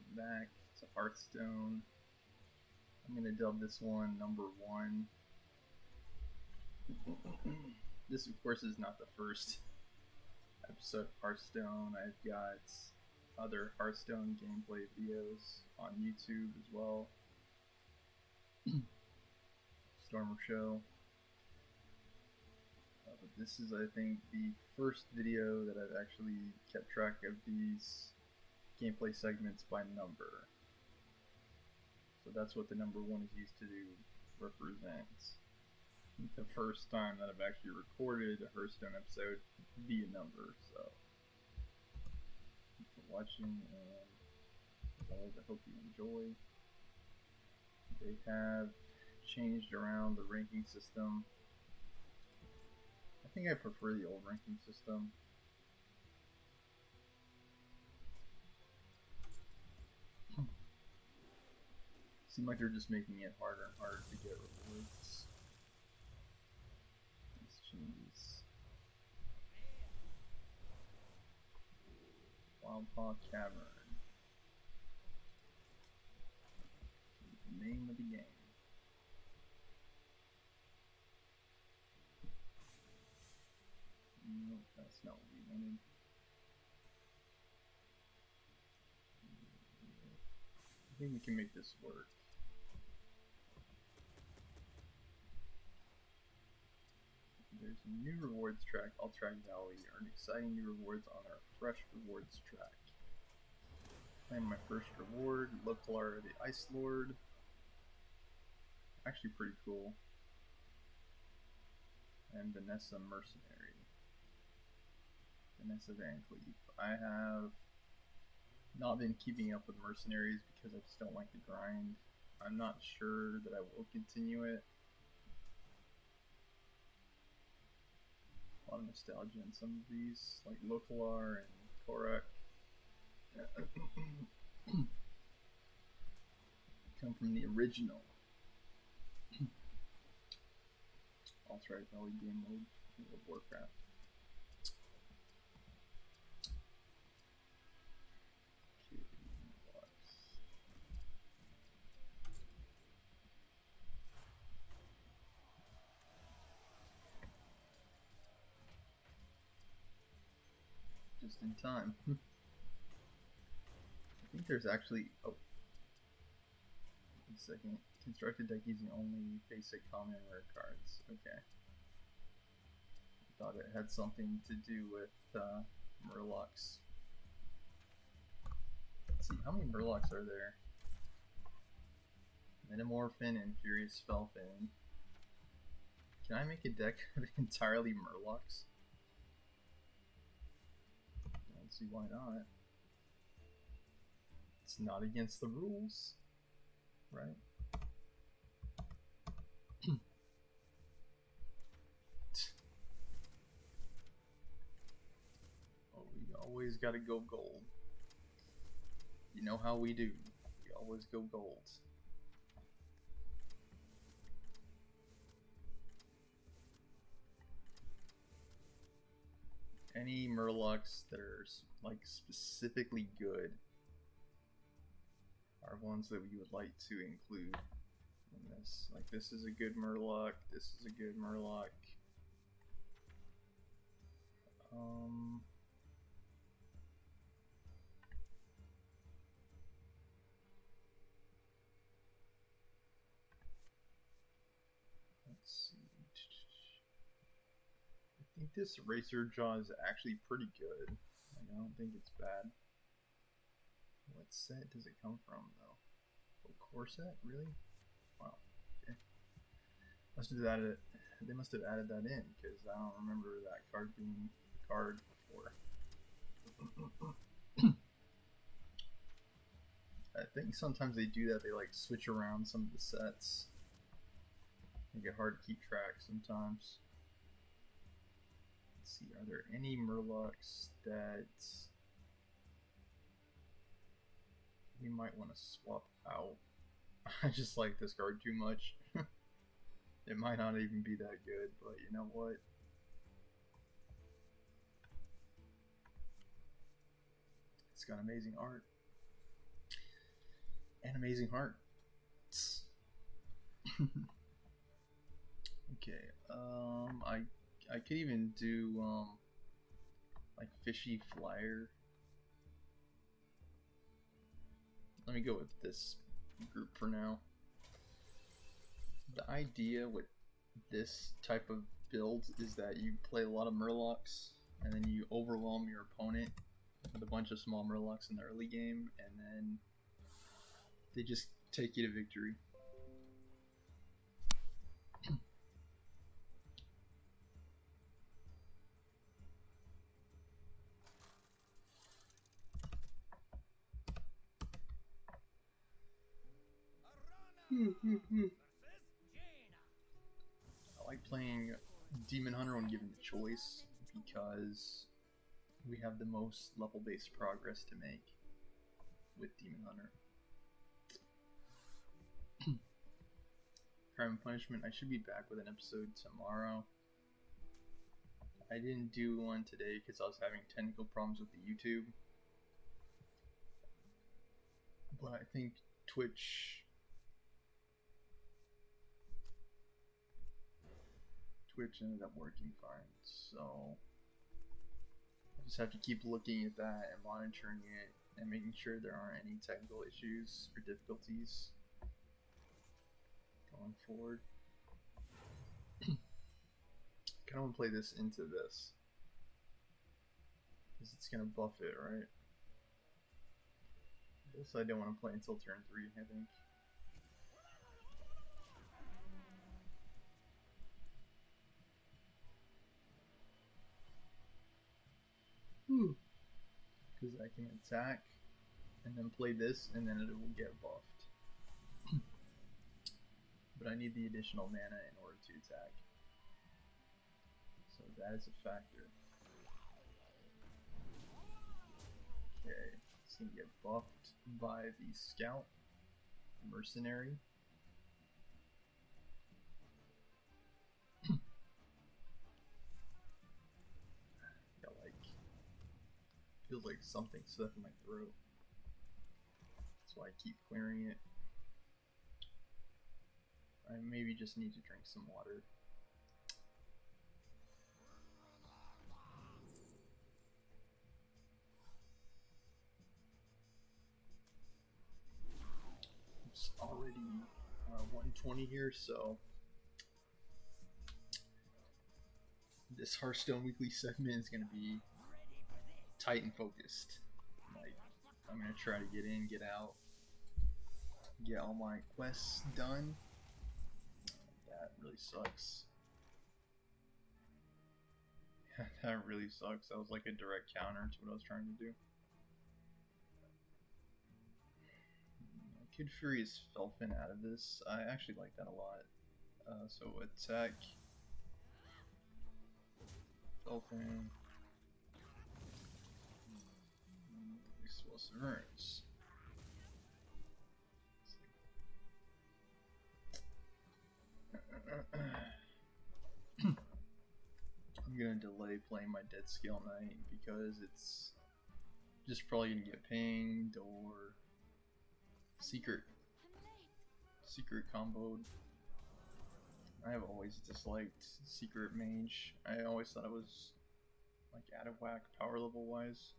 welcome back to Hearthstone. I'm gonna dub this one number 1. This, of course, is not the first episode of Hearthstone. I've got other Hearthstone gameplay videos on YouTube as well. Stormer Show. But this is, I think, the first video that I've actually kept track of these gameplay segments by number. So that's what the number 1 is used to do, represent. The first time that I've actually recorded a Hearthstone episode via number. So thanks for watching, and as always, I hope you enjoy. They have changed around the ranking system. I think I prefer the old ranking system. Seems like they're just making it harder and harder to get rewards. These changes. Wildpaw Cavern. The name of the game. No, that's not what we wanted. I think we can make this work. There's a new rewards track, All-Track Valley. Earn exciting new rewards on our fresh rewards track. Claim my first reward, Lokalar the Ice Lord. Actually pretty cool. And Vanessa Mercenary. Vanessa Van Cleef. I have not been keeping up with mercenaries because I just don't like the grind. I'm not sure that I will continue it. A lot of nostalgia in some of these, like Lokalar and Korak. Come from the original All-Track Valley game mode in World of Warcraft. Just in time. I think there's actually... Oh. Wait a second. Constructed deck using only basic, common, and rare cards. Okay. I thought it had something to do with Murlocs. Let's see, how many Murlocs are there? Metamorphin and Furious Spellfin. Can I make a deck of entirely Murlocs? Don't see why not. It's not against the rules, right? Oh, we always gotta go gold. You know how we do. We always go gold. Any Murlocs that are like specifically good are ones that we would like to include in this. Like, this is a good Murloc, this is a good Murloc. Let's see. I think this Racer Jaw is actually pretty good. Like, I don't think it's bad. What set does it come from, though? Oh, core set? Really? Wow. Okay. They must have added that in, because I don't remember that card being a card before. I think sometimes they do that. They like switch around some of the sets. Make it hard to keep track sometimes. Let's see, are there any Murlocs that we might want to swap out? I just like this card too much. It might not even be that good, but you know what? It's got amazing art. and Amazing Heart. Okay, I could even do like Fishy Flyer. Let me go with this group for now. The idea with this type of build is that you play a lot of Murlocs and then you overwhelm your opponent with a bunch of small Murlocs in the early game, and then they just take you to victory. I like playing Demon Hunter when given the choice because we have the most level-based progress to make with Demon Hunter. Crime and Punishment, I should be back with an episode tomorrow. I didn't do one today because I was having technical problems with the YouTube. But I think Twitch ended up working fine, so I just have to keep looking at that and monitoring it and making sure there aren't any technical issues or difficulties going forward. I kind of want to play this into this because it's going to buff it, right? This I don't want to play until turn 3, I think. Because I can attack and then play this and then it will get buffed. But I need the additional mana in order to attack. So that is a factor. Okay, it's going to get buffed by the Scout, Mercenary. Got like, feels like something stuck in my throat. That's why I keep clearing it. I maybe just need to drink some water. It's already 120 here, so this Hearthstone weekly segment is going to be tight and focused. Like, I'm going to try to get in, get out, get all my quests done. That really sucks. That really sucks. That was like a direct counter to what I was trying to do. Kid Fury's Felfin out of this. I actually like that a lot. So attack. Felfin. Explosive Urns. I'm gonna delay playing my Dead Scale Knight because it's just probably gonna get pinged or secret comboed. I have always disliked secret mage. I always thought it was like out of whack power level wise.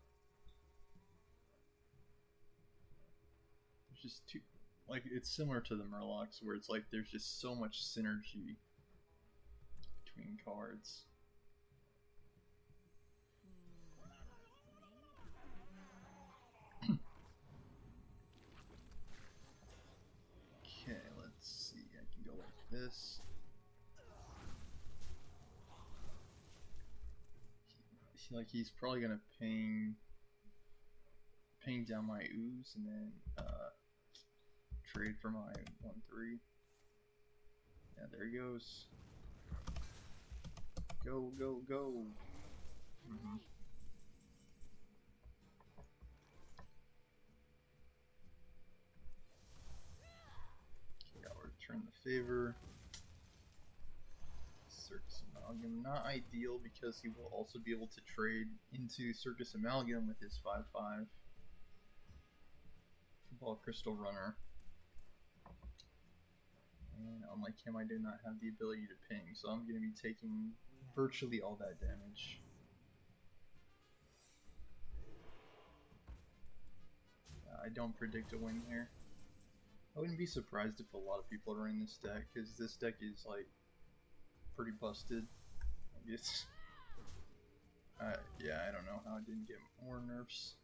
There's just too, like, it's similar to the Murlocs where it's like there's just so much synergy between cards. Okay, let's see. I can go like this. Like, he's probably gonna ping down my ooze and then trade for my 1/3. Yeah, there he goes. Go, go, go. Okay, I'll return the favor. Circus Amalgam, not ideal because he will also be able to trade into Circus Amalgam with his 5/5. Cabal Crystal Runner. And unlike him, I do not have the ability to ping, so I'm going to be taking virtually all that damage. I don't predict a win here. I wouldn't be surprised if a lot of people are running this deck, because this deck is like pretty busted. I guess. Yeah, I don't know how I didn't get more nerfs.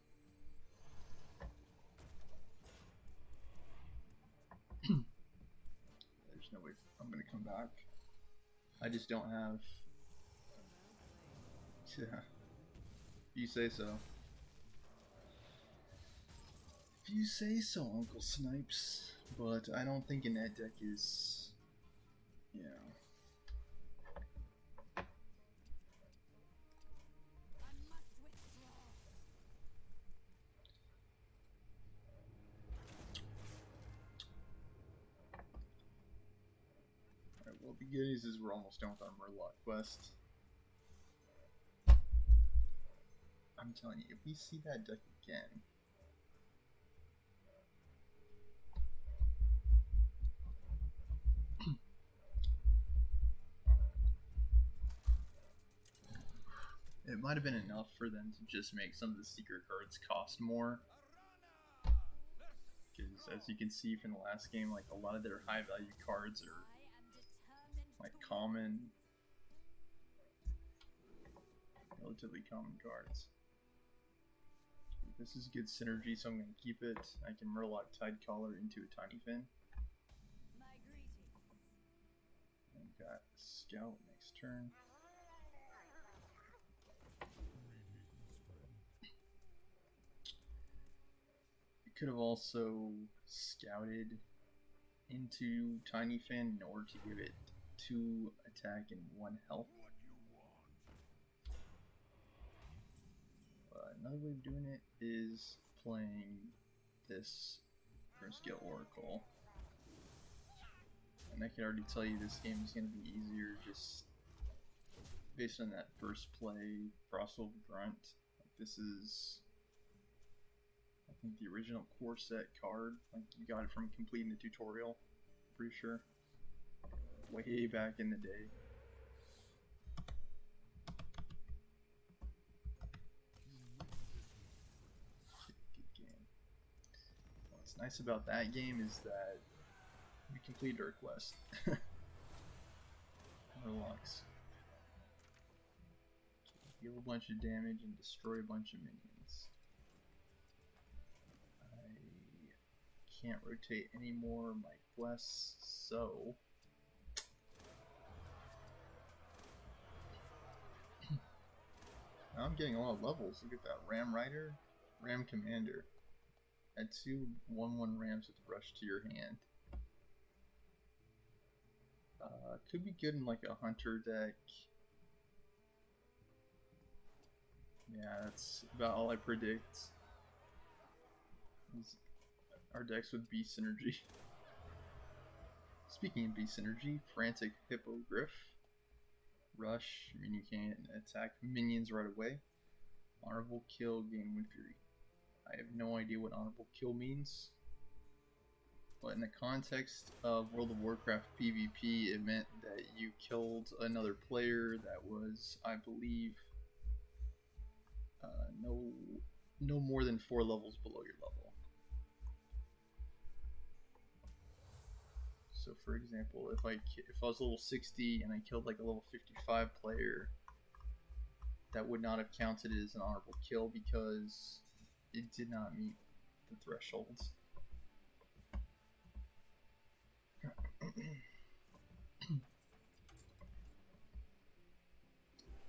There's no way I'm gonna come back. I just don't have. Yeah. You say so. If you say so, Uncle Snipes. But I don't think a net deck is. You know. Alright, well, the good news is we're almost done with our Murloc quest. I'm telling you, if we see that deck again. It might have been enough for them to just make some of the secret cards cost more. Because as you can see from the last game, like a lot of their high value cards are like common, relatively common cards. This is good synergy, so I'm going to keep it. I can Murloc Tidecaller into a Tiny Fin. I've got Scout next turn. Could have also scouted into Tiny Fin in order to give it 2 attack and 1 health. Another way of doing it is playing this Grimscale Oracle. And I can already tell you this game is going to be easier just based on that first play, Frostwolf Grunt. Like this is, I think, the original core set card. Like you got it from completing the tutorial, pretty sure. Way back in the day. Good game. What's nice about that game is that we completed our quest. Relax. Deal a bunch of damage and destroy a bunch of minions. I can't rotate any more of my quests, so now I'm getting a lot of levels. Look at that. Ram Rider, Ram Commander. Add 2 1/1 Rams with Rush to your hand. Could be good in like a Hunter deck. Yeah, that's about all I predict. Our decks with B synergy. Speaking of B synergy, Frantic Hippogriff. Rush, I mean you can attack minions right away. Honorable Kill, gain Wind Fury. I have no idea what Honorable Kill means. But in the context of World of Warcraft PvP, it meant that you killed another player that was, I believe, no more than 4 levels below your level. So for example, if I was level 60 and I killed like a level 55 player, that would not have counted as an honorable kill because it did not meet the thresholds.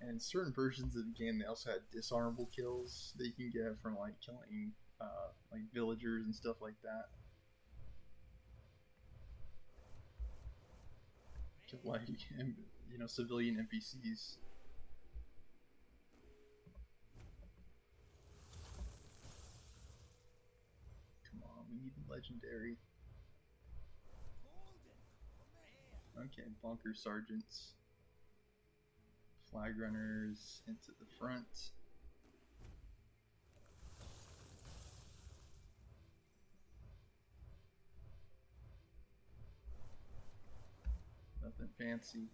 And certain versions of the game, they also had dishonorable kills that you can get from like killing like villagers and stuff like that. Like, you know, civilian NPCs. Come on, we need legendary. Okay, Bunker Sergeants. Flag Runners into the front. Fancy.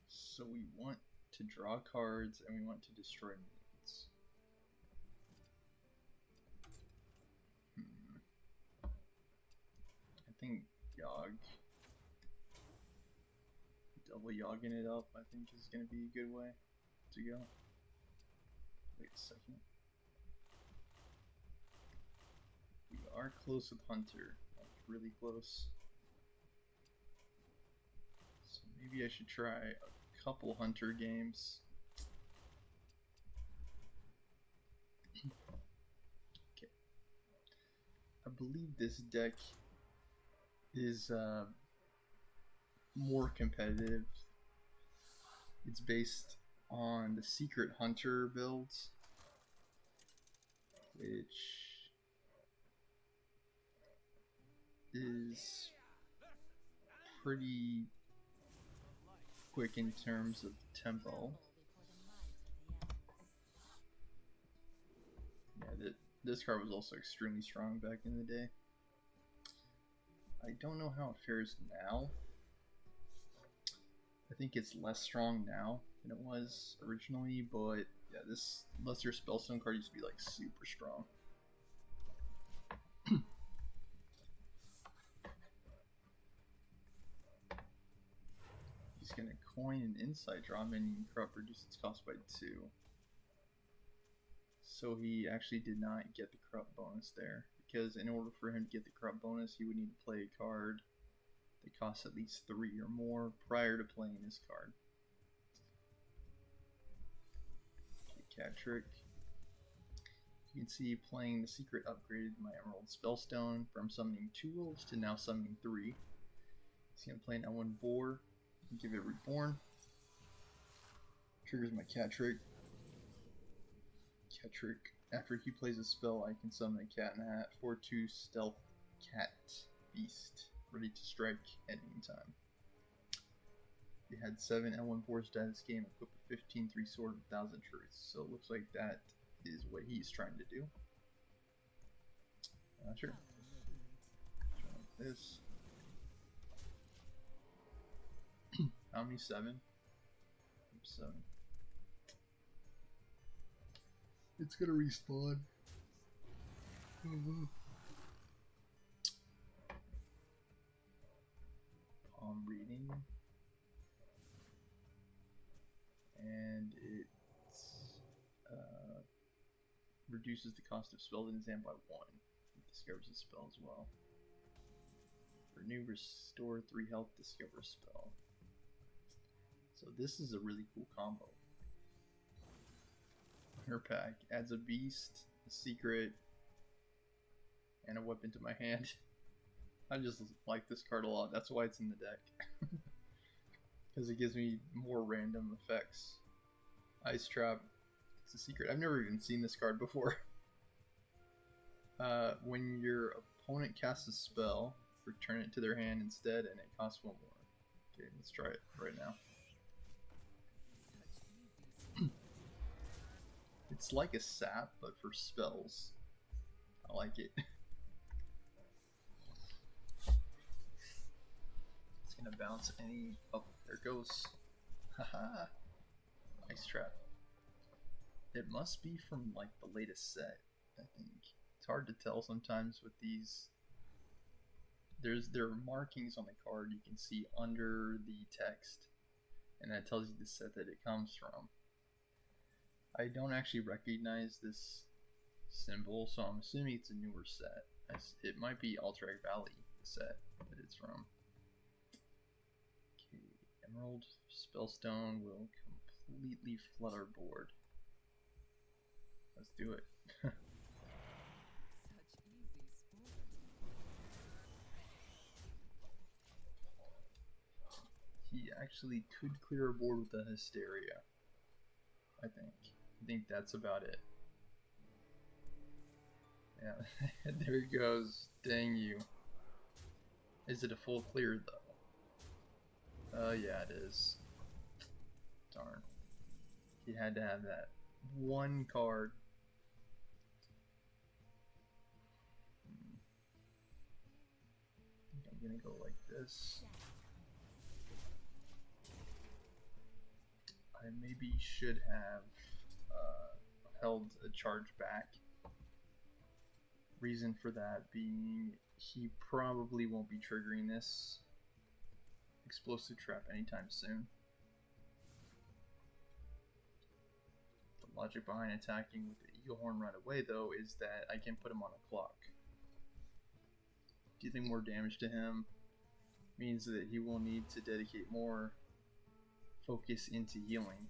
So we want to draw cards and we want to destroy minions. I think Yogg. Double Yogging it up, I think, is going to be a good way to go. Wait a second. We are close with Hunter. Like, really close. So maybe I should try a couple Hunter games. Okay. I believe this deck is more competitive. It's based on the Secret Hunter builds, which is pretty quick in terms of tempo. Yeah, this card was also extremely strong back in the day. I don't know how it fares now. I think it's less strong now than it was originally, but yeah, this Lesser Spellstone card used to be like super strong. He's gonna coin an Insight draw minion corrupt, reduce its cost by 2. So he actually did not get the corrupt bonus there, because in order for him to get the corrupt bonus, he would need to play a card that costs at least 3 or more prior to playing this card. Cat Trick. You can see playing the secret upgraded my Emerald Spellstone from summoning 2 wolves to now summoning 3. He's going to play an L1 Boar and give it Reborn. Triggers my Cat Trick. Cat Trick. After he plays a spell, I can summon a Cat in the Hat 4/2 Stealth Cat Beast, ready to strike at any time. He had 7 L1 Boars die this game, equipped with 15 3 Sword, 1,000 Truths. So it looks like that is what he's trying to do. Sure. Like this. How many? 7? 7. It's gonna respawn. Palm reading. And it reduces the cost of spells in his hand by 1. It discovers a spell as well. Renew, restore 3 health, discover a spell. So this is a really cool combo. Her pack adds a beast, a secret, and a weapon to my hand. I just like this card a lot. That's why it's in the deck. Because it gives me more random effects. Ice Trap. It's a secret. I've never even seen this card before. When your opponent casts a spell, return it to their hand instead, and it costs 1 more. Okay, let's try it right now. It's like a sap, but for spells. I like it. It's gonna bounce any. Oh, there it goes. Haha. Ice Trap. It must be from like the latest set, I think. It's hard to tell sometimes with these. There are markings on the card you can see under the text, and that tells you the set that it comes from. I don't actually recognize this symbol, so I'm assuming it's a newer set. It might be Alterac Valley set that it's from. Okay, Emerald Spellstone will completely flood our board. Let's do it. He actually could clear a board with a Hysteria, I think. I think that's about it. Yeah, there he goes. Dang you. Is it a full clear though? Yeah, it is. Darn. He had to have that one card. I'm gonna go like this. I maybe should have held a charge back. Reason for that being he probably won't be triggering this explosive trap anytime soon. The logic behind attacking with the eagle horn right away though is that I can put him on a clock. Dealing more damage to him means that he will need to dedicate more focus into healing.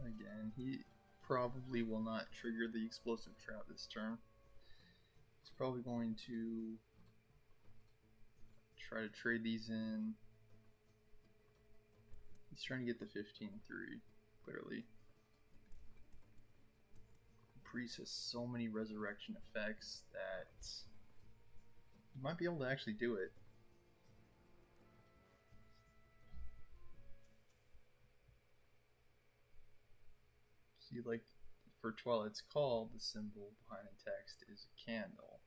Again, he probably will not trigger the explosive trap this turn. He's probably going to try to trade these in. He's trying to get the 15-3, clearly. Priest has so many resurrection effects that you might be able to actually do it. See, like, for Twilight's Call, the symbol behind the text is a candle,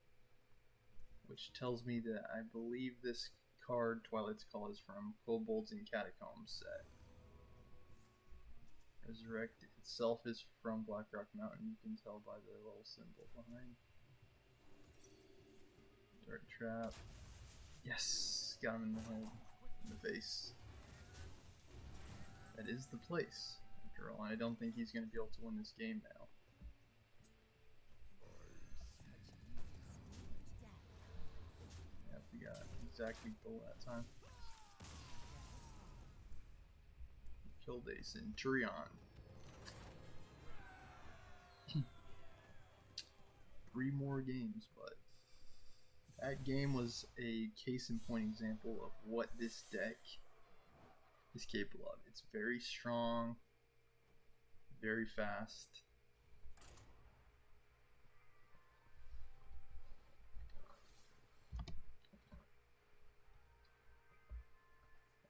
which tells me that I believe this card, Twilight's Call, is from Kobolds and Catacombs set. Resurrect itself is from Blackrock Mountain, you can tell by the little symbol behind. Dark Trap. Yes! Got him in the head, in the face. That is the place. After all, I don't think he's going to be able to win this game now. Yep, we got exactly full that time. Killed a Centurion. 3 more games, but that game was a case in point example of what this deck is capable of. It's very strong, very fast.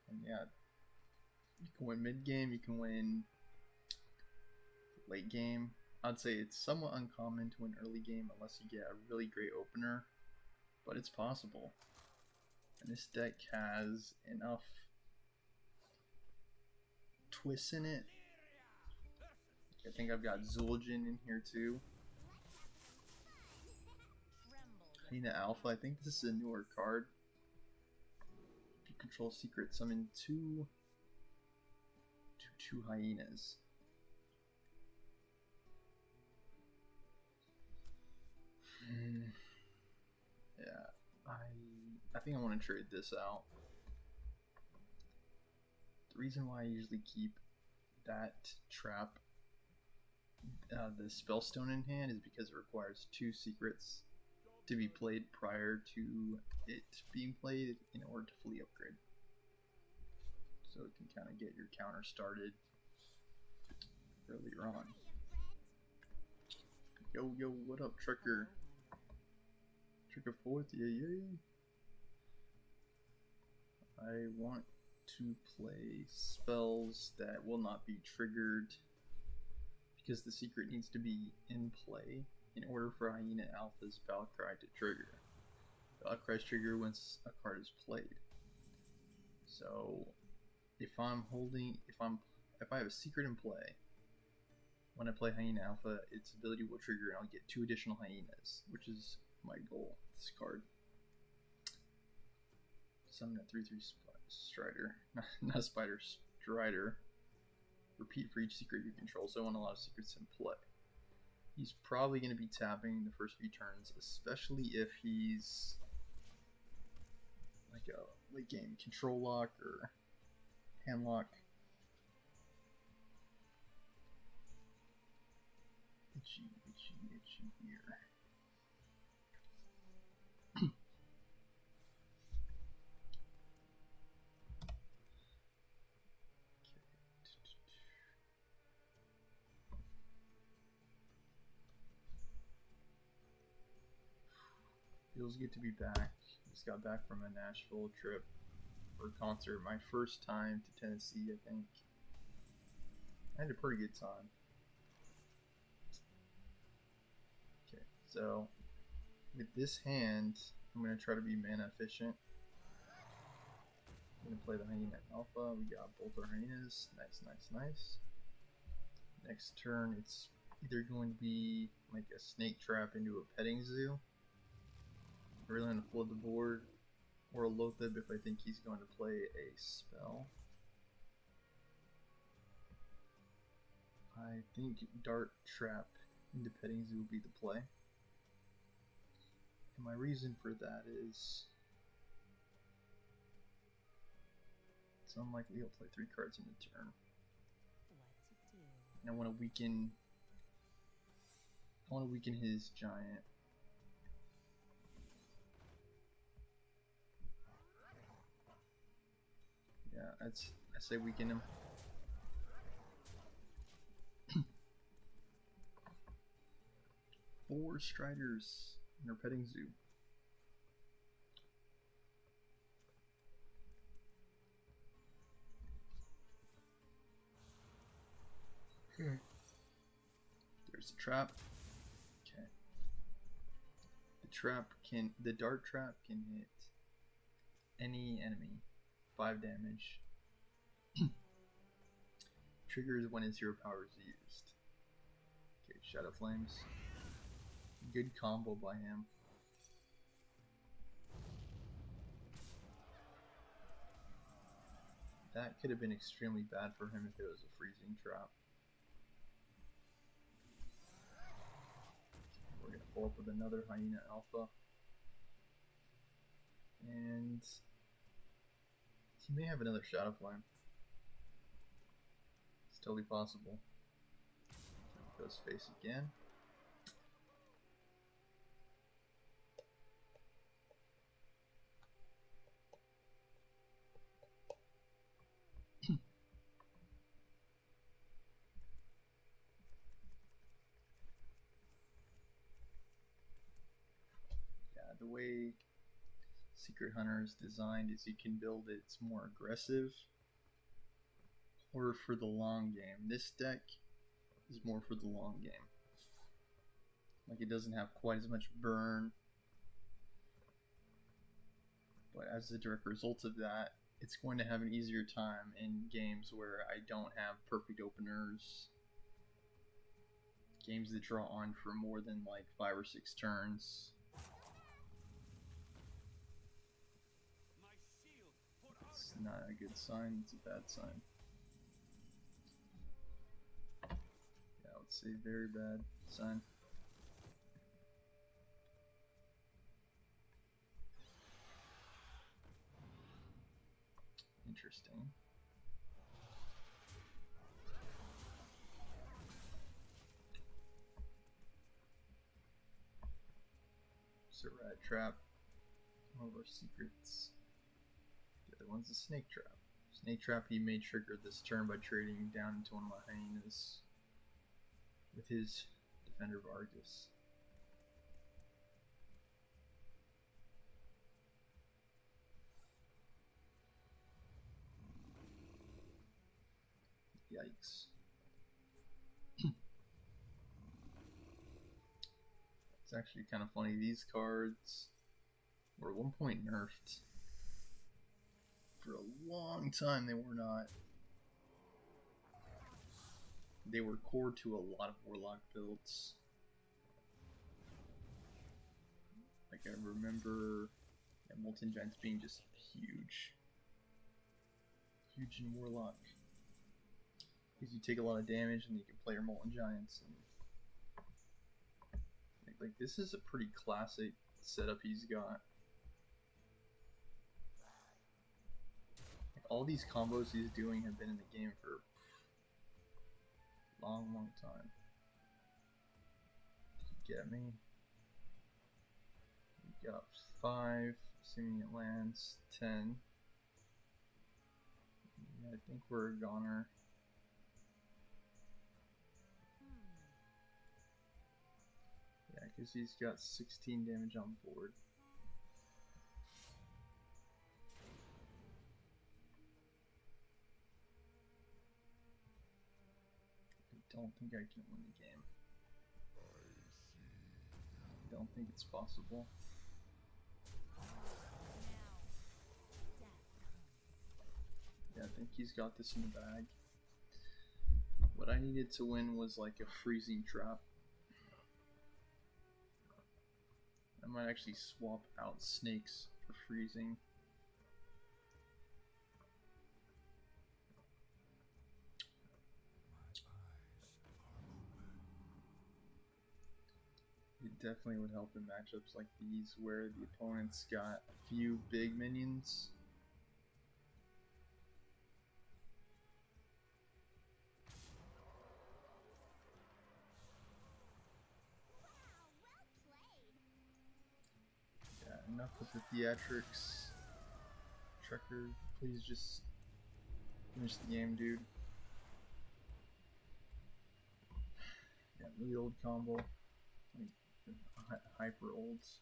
And yeah, you can win mid game, you can win late game. I'd say it's somewhat uncommon to win early game unless you get a really great opener, but it's possible. And this deck has enough twists in it. I think I've got Zul'jin in here too. Hyena Alpha, I think this is a newer card. If you control secret, summon two hyenas. Yeah, I think I want to trade this out. The reason why I usually keep that trap, the Spellstone in hand, is because it requires 2 secrets to be played prior to it being played in order to fully upgrade. So it can kind of get your counter started earlier on. Yo, what up, Trucker? Trucker 4th, yay. I want to play spells that will not be triggered because the secret needs to be in play in order for Hyena Alpha's Battlecry to trigger. Battlecries trigger once a card is played. So if I have a secret in play, when I play Hyena Alpha, its ability will trigger and I'll get 2 additional hyenas, which is my goal with this card. Summon a 3/3 Strider, not Spider, Strider. Repeat for each secret you control, so I want a lot of secrets in play. He's probably going to be tapping the first few turns, especially if he's like a late game control lock or hand lock. Itchy. animation here. Feels good to be back. Just got back from a Nashville trip for a concert. My first time to Tennessee, I think. I had a pretty good time. Okay, so with this hand, I'm going to try to be mana efficient. I'm going to play the Hyena Alpha. We got both our Hyenas. Nice, nice, nice. Next turn, it's either going to be like a snake trap into a petting zoo. I really want to flood the board, or a Lothib if I think he's going to play a spell. I think Dart Trap into petting zoo will be the play. And my reason for that is it's unlikely he'll play 3 cards in a turn. And I want to weaken his giant. Yeah, I say weaken him. Four Striders in our petting zoo. There's a trap. Okay. The dart trap can hit any enemy. 5 damage. Triggers when its 0 power is used. Okay, Shadow Flames. Good combo by him. That could have been extremely bad for him if it was a freezing trap. We're going to follow up with another Hyena Alpha. And he may have another Shadow Flame. It's totally possible. Goes face again. The way Secret Hunter is designed is you can build it's more aggressive or for the long game. This deck is more for the long game. Like, it doesn't have quite as much burn, but as a direct result of that, it's going to have an easier time in games where I don't have perfect openers, games that draw on for more than like 5 or 6 turns. It's not a good sign, it's a bad sign. Yeah, I would say very bad sign. Interesting. So rat trap. One of our secrets. The other one's a snake trap. Snake trap he may trigger this turn by trading down into one of my hyenas with his Defender of Argus. Yikes. It's actually kind of funny. These cards were at one point nerfed. For a long time they were not. They were core to a lot of Warlock builds. Like, I remember Molten Giants being just huge. Huge in Warlock. Because you take a lot of damage and you can play your Molten Giants. And like, this is a pretty classic setup he's got. Like, all these combos he's doing have been in the game for a long, long time. get me. We got 5, assuming it lands. 10. Yeah, I think we're a goner. Yeah, because he's got 16 damage on board. I don't think I can win the game. I don't think it's possible. Yeah, I think he's got this in the bag. What I needed to win was like a freezing trap. I might actually swap out snakes for freezing. It definitely would help in matchups like these where the opponent's got a few big minions. Yeah, enough with the theatrics. Trekker, please just finish the game, dude. Yeah, really old combo. Like, hyper olds.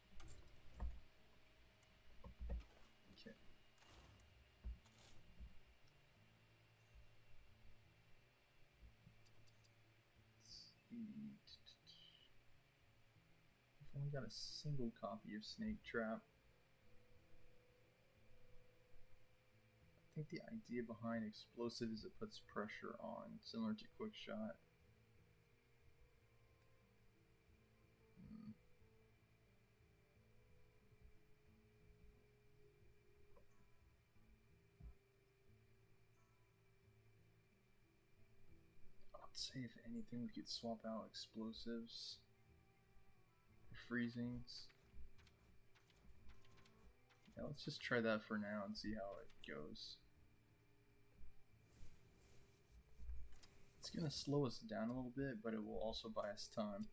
Okay. I've only got a single copy of Snake Trap. I think the idea behind explosive is it puts pressure on, similar to quick shot. I'd say if anything we could swap out explosives for freezings. Yeah, let's just try that for now and see how it goes. It's gonna slow us down a little bit, but it will also buy us time.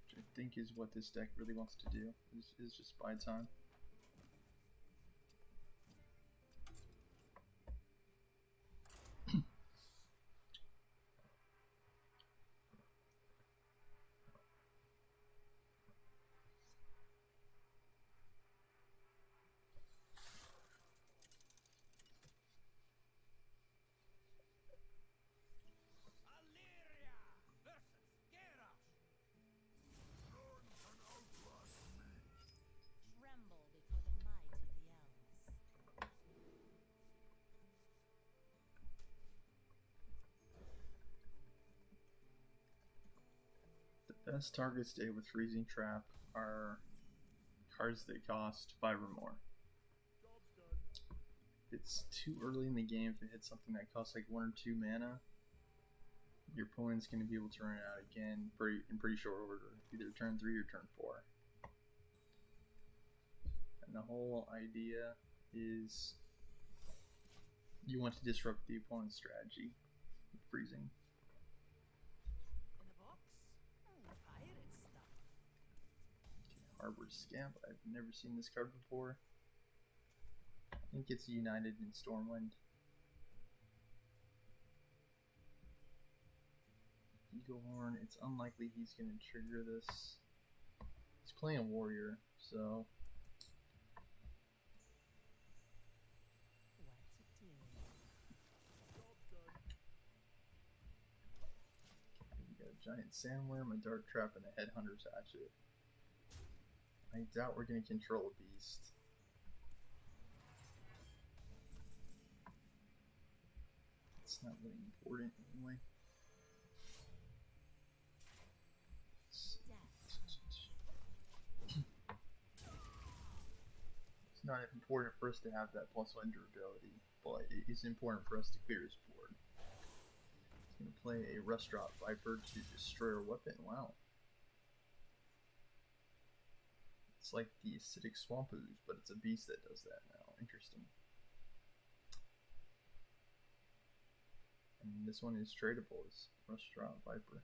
Which I think is what this deck really wants to do, is just buy time. The best targets today with Freezing Trap are cards that cost 5 or more. It's too early in the game if it hits something that costs like 1 or 2 mana. Your opponent's going to be able to run it out again in pretty short order, either turn 3 or turn 4. And the whole idea is you want to disrupt the opponent's strategy with freezing. Harbor Scamp, I've never seen this card before. I think it's United in Stormwind. Eaglehorn, it's unlikely he's going to trigger this. He's playing a warrior, so... We got a giant sandworm, a dart trap, and a headhunter's hatchet. I doubt we're going to control a beast. It's not really important anyway. It's not important for us to have that +1 durability, but it is important for us to clear his board. He's going to play a Restaurant Viper to destroy our weapon. Wow. It's like the Acidic Swamp Ooze, but it's a beast that does that now. Interesting. And this one is tradable. It's Restaurant Viper.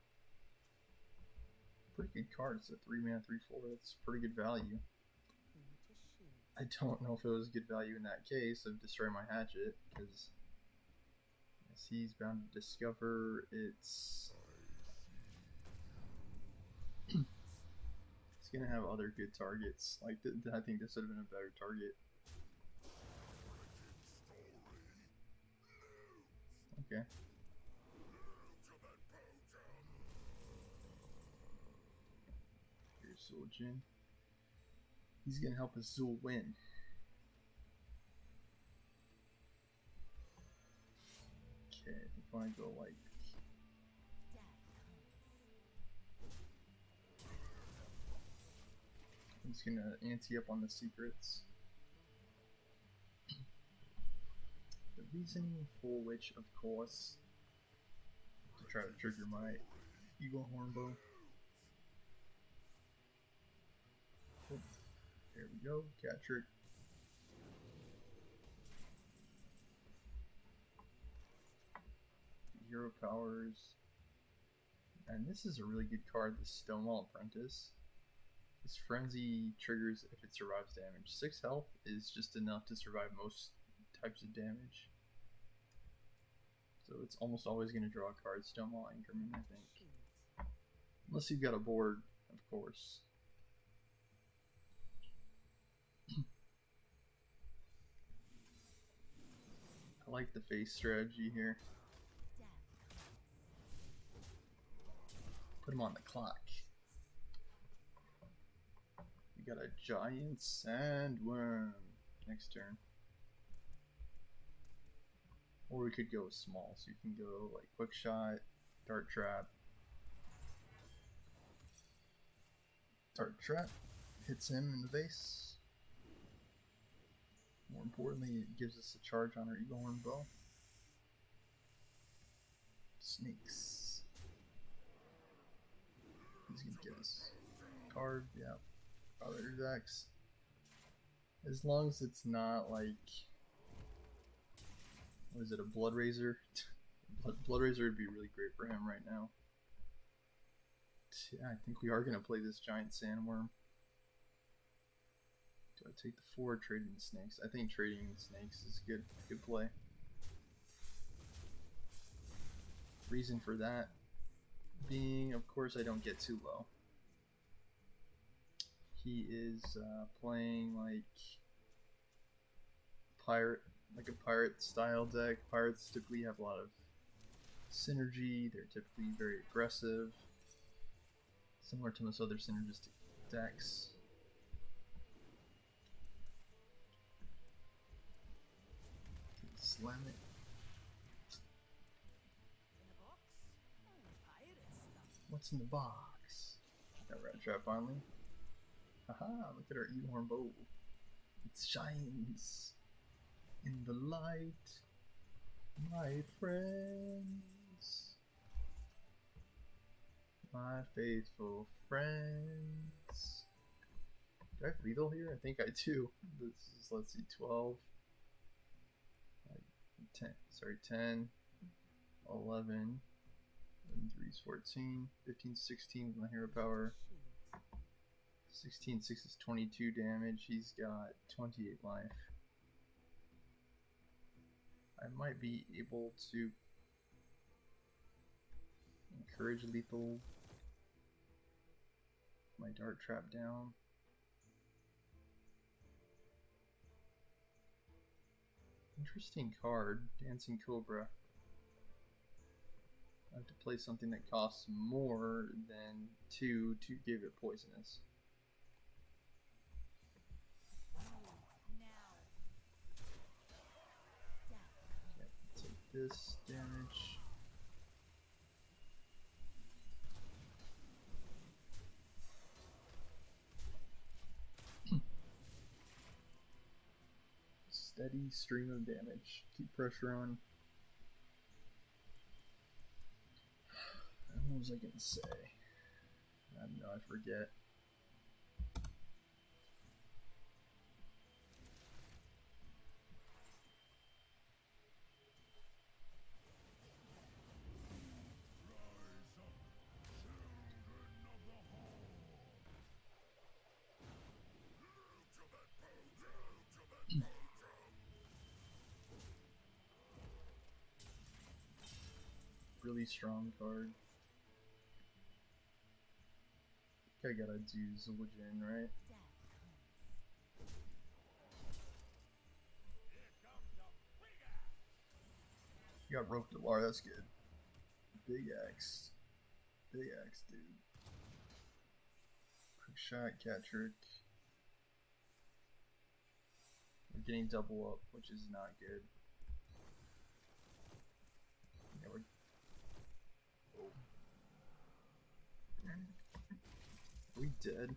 Pretty good card. It's a 3-mana 3/4. That's pretty good value. I don't know if it was good value in that case of Destroy My Hatchet, because he's bound to discover it's it's gonna have other good targets. Like I think this would have been a better target. Okay. Here's Zuljin. He's gonna help us Zul win. Okay, I think I want to go like. He's gonna ante up on the secrets. The reasoning for which, of course, to try to trigger my Eagle Hornbow. Oh, there we go, cat trick. Hero powers. And this is a really good card, the Stonewall Apprentice. This Frenzy triggers if it survives damage. 6 health is just enough to survive most types of damage. So it's almost always going to draw a card, Stonewall Anchorman, I think. Unless you've got a board, of course. I like the face strategy here. Put him on the clock. We got a giant sandworm next turn. Or we could go small, so you can go like quick shot, dart trap. Dart trap hits him in the face. More importantly, it gives us a charge on our Eagle Horn Bow. Snakes. He's gonna get us card, yeah. Other decks. As long as it's not like, what is it, a Blood Razor? Blood Razor would be really great for him right now. Yeah, I think we are gonna play this giant sandworm. Do I take the 4 or trading the snakes? I think trading the snakes is good play. Reason for that being, of course, I don't get too low. He is playing like a pirate style deck. Pirates typically have a lot of synergy. They're typically very aggressive, similar to most other synergistic decks. Slam it. What's in the box? Got Rat Trap finally. Haha, look at our Eagle Horn Bow. It shines in the light, my friends. My faithful friends. Do I have lethal here? I think I do. This is, let's see, 12. 10, 11, 3 is 14, 15, 16 with my hero power. 16, 6 is 22 damage. He's got 28 life. I might be able to encourage lethal. My dart trap down. Interesting card, Dancing Cobra. I have to play something that costs more than 2 to give it poisonous. Okay, take this damage. Steady stream of damage. Keep pressure on. What was I gonna say? I don't know, I forget. really strong card. I gotta do Zul'jin, right? You got Rope Delar, that's good. Big Axe. Big Axe, dude. Quick shot, cat trick. We're getting double up, which is not good. Yeah, we're... Oh. Are we dead?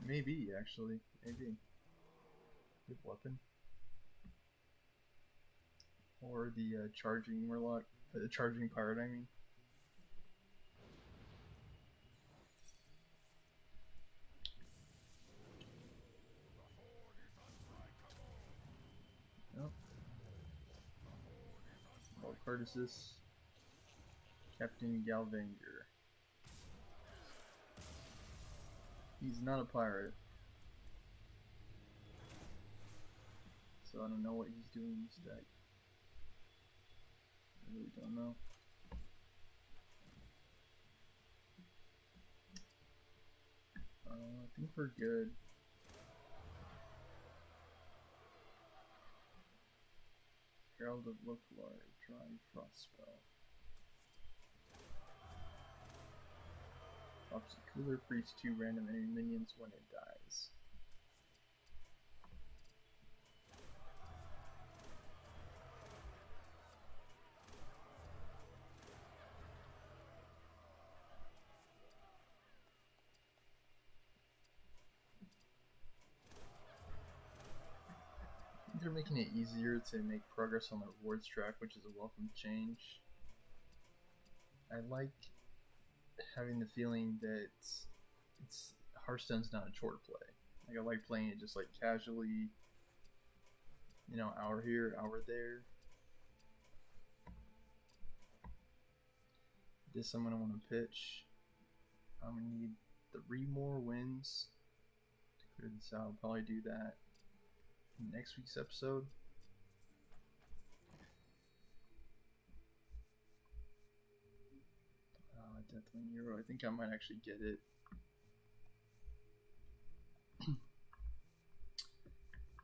Maybe, actually. Maybe. Good weapon. Or the charging Murloc. The charging pirate, I mean. Nope. What card is this? Captain Galvanger. He's not a pirate. So I don't know what he's doing in this deck. I really don't know. I think we're good. Herald of Localar, Dry Frost Spell. Drops a cooler for each 2 random enemy minions when it dies. They're making it easier to make progress on the rewards track, which is a welcome change. I like having the feeling that it's Hearthstone's not a chore play. Like I like playing it just like casually, you know, hour here, hour there. This I'm gonna want to pitch. I'm gonna need 3 more wins to clear this out. I'll probably do that in next week's episode. Deathwing Hero. I think I might actually get it.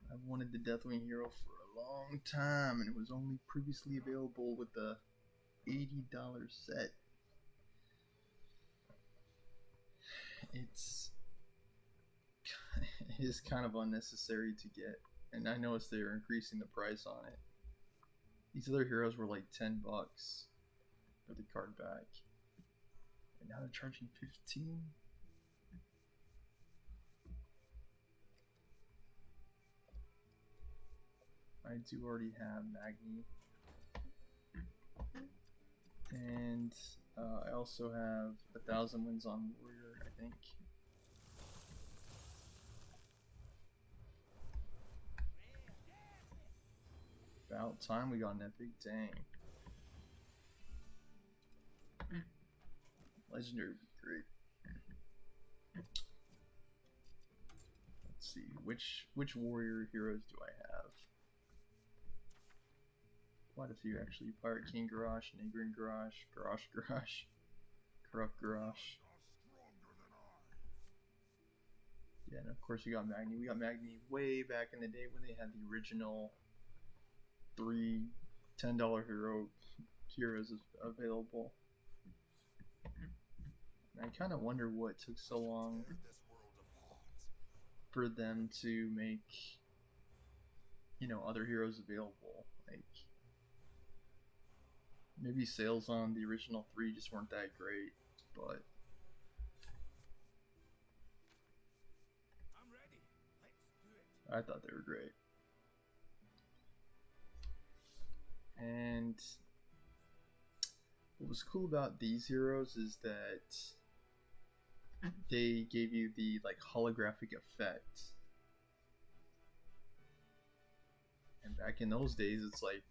I've wanted the Deathwing Hero for a long time, and it was only previously available with the $80 set. It is kind of unnecessary to get, and I noticed they were increasing the price on it. These other heroes were like $10 for the card back, and now they're charging $15. I do already have Magni, and I also have 1,000 wins on Warrior, I think. About time we got an epic, dang. Legendary would be great. Let's see, which warrior heroes do I have? Quite a few actually. Pirate King Garrosh, Nigrin Garrosh, Garrosh, Corrupt Garrosh. Yeah, and of course we got Magni. We got Magni way back in the day when they had the original 3 $10 heroes available. And I kind of wonder what took so long for them to make, you know, other heroes available. Like, maybe sales on the original 3 just weren't that great, but I'm ready. Let's do it. I thought they were great. And what was cool about these heroes is that they gave you the like holographic effect. And back in those days, it's like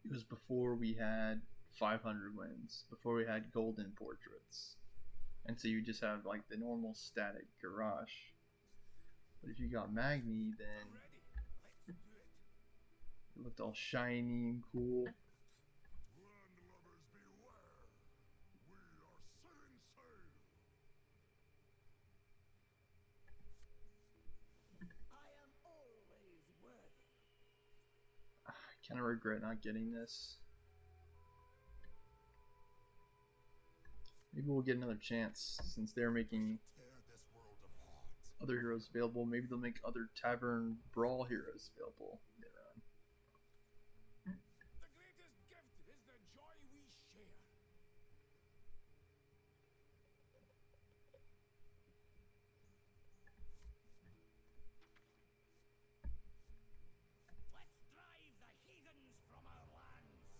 it was before we had 500 wins, before we had golden portraits. And so you just have like the normal static garage. But if you got Magni, then I'm ready. Let's do it. it looked all shiny and cool. Landlubbers beware. We are setting sail. I am always worthy. I kind of regret not getting this. Maybe we'll get another chance since they're making Tear this world apart. other heroes available. Maybe they'll make other Tavern Brawl heroes available later on. The greatest gift is the joy we share. Let's drive the heathens from our lands.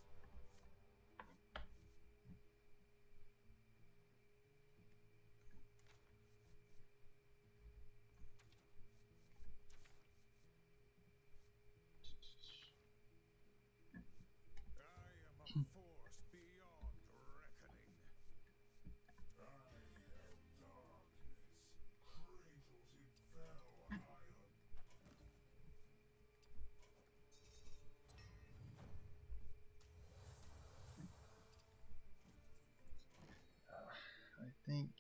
I am a force beyond reckoning. I am darkness, cradled in fell iron. I think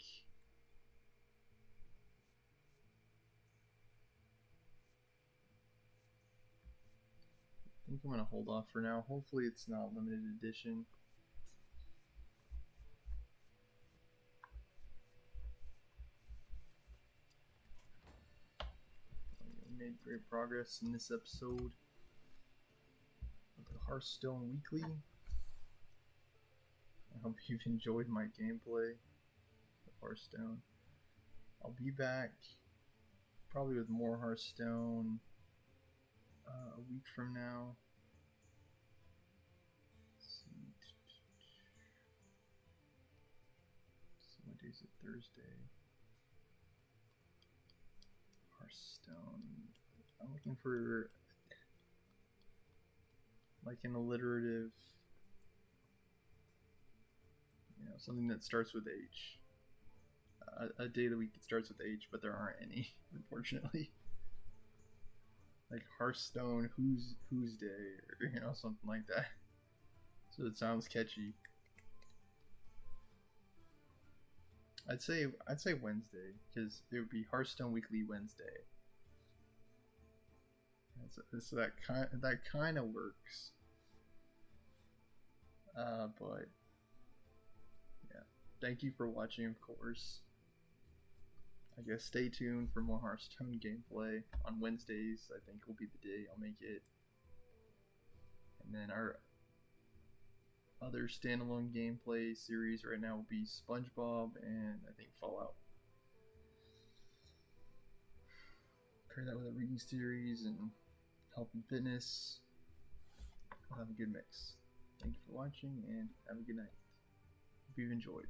I'm gonna hold off for now. Hopefully it's not limited edition. We made great progress in this episode of the Hearthstone Weekly. I hope you've enjoyed my gameplay of Hearthstone. I'll be back probably with more Hearthstone a week from now. Let's see. So what day is it? Thursday. Hearthstone. I'm looking for like an alliterative, something that starts with H. A day of the week that starts with H, but there aren't any, unfortunately. Like Hearthstone who's day, or something like that. So it sounds catchy. I'd say Wednesday, because it would be Hearthstone Weekly Wednesday. So that kind of works. But yeah, thank you for watching, of course. I guess stay tuned for more Hearthstone gameplay on Wednesdays. I think will be the day I'll make it. And then our other standalone gameplay series right now will be SpongeBob and I think Fallout. Pair that with a reading series and health and fitness. We'll have a good mix. Thank you for watching and have a good night. Hope you've enjoyed.